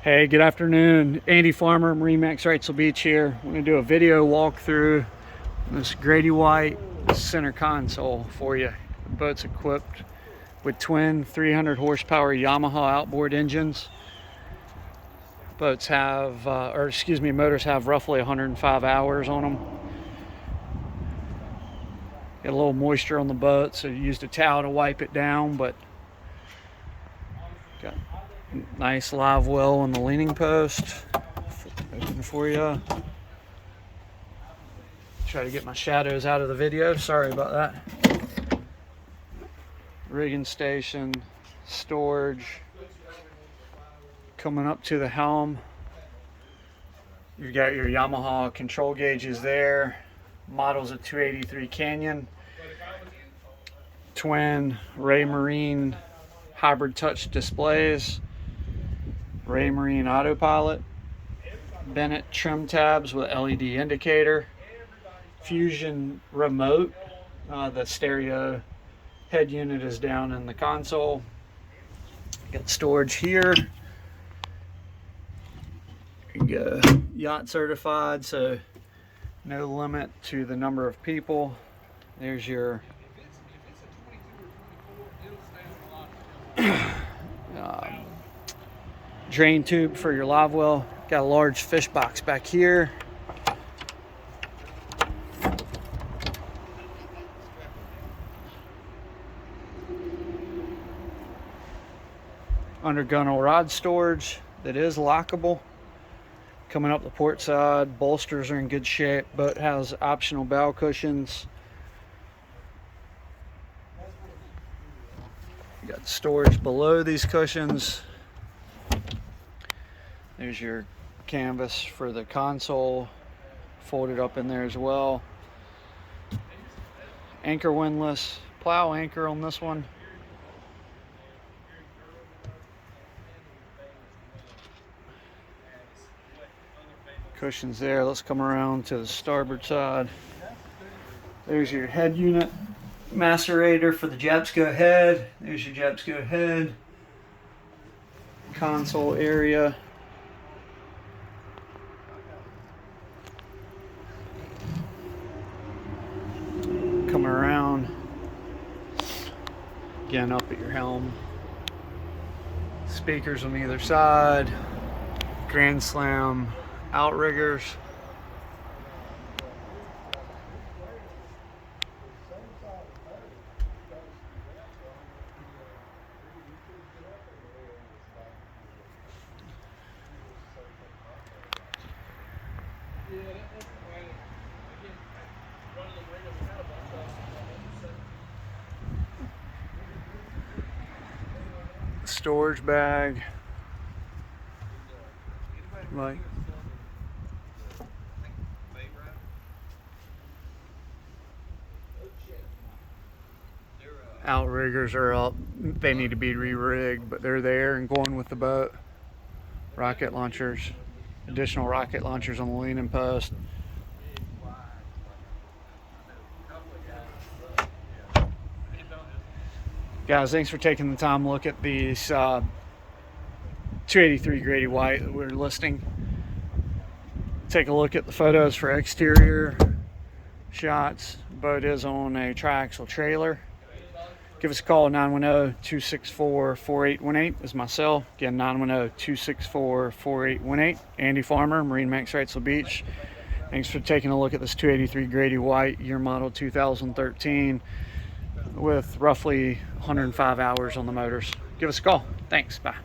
Hey, good afternoon. Andy Farmer, MarineMax Wrightsville Beach here. We're going to do a video walkthrough this Grady-white center console for you. The boat's equipped with twin 300 horsepower Yamaha outboard engines. Boats have, motors have roughly 105 hours on them. Got a little moisture on the boat, so you used a towel to wipe it down, but got nice live well on the leaning post. Open for you. Try to get my shadows out of the video. Sorry about that. Rigging station, storage. Coming up to the helm, you've got your Yamaha control gauges there. Model's a 283 Canyon. Twin Raymarine hybrid touch displays. Raymarine autopilot. Bennett trim tabs with LED indicator. Fusion remote. The stereo head unit is down in the console. Got storage here. You go. Yacht certified, so no limit to the number of people. There's your drain tube for your live well. Got a large fish box back here. Under gunnel rod storage that is lockable. Coming up the port side, bolsters are in good shape. Boat has optional bow cushions. You got storage below these cushions. There's your canvas for the console, folded up in there as well. Anchor windlass, plow anchor on this one. Cushions there. Let's come around to the starboard side. There's your head unit macerator for the Japsco head. There's your Japsco head. Console area. Coming around. Again, up at your helm. Speakers on either side. Grand Slam outriggers. Storage bag. Like outriggers are up. They need to be re-rigged, but they're there and going with the boat. Rocket launchers, additional rocket launchers on the leaning post. Guys, thanks for taking the time to look at these 283 Grady-white that we're listing. Take a look at the photos for exterior shots. The boat is on a triaxle trailer. Give us a call, 910-264-4818 is my cell. Again, 910-264-4818. Andy Farmer, MarineMax Wrightsville Beach. Thanks for taking a look at this 283 Grady-white, year model 2013, with roughly 105 hours on the motors. Give us a call. Thanks. Bye.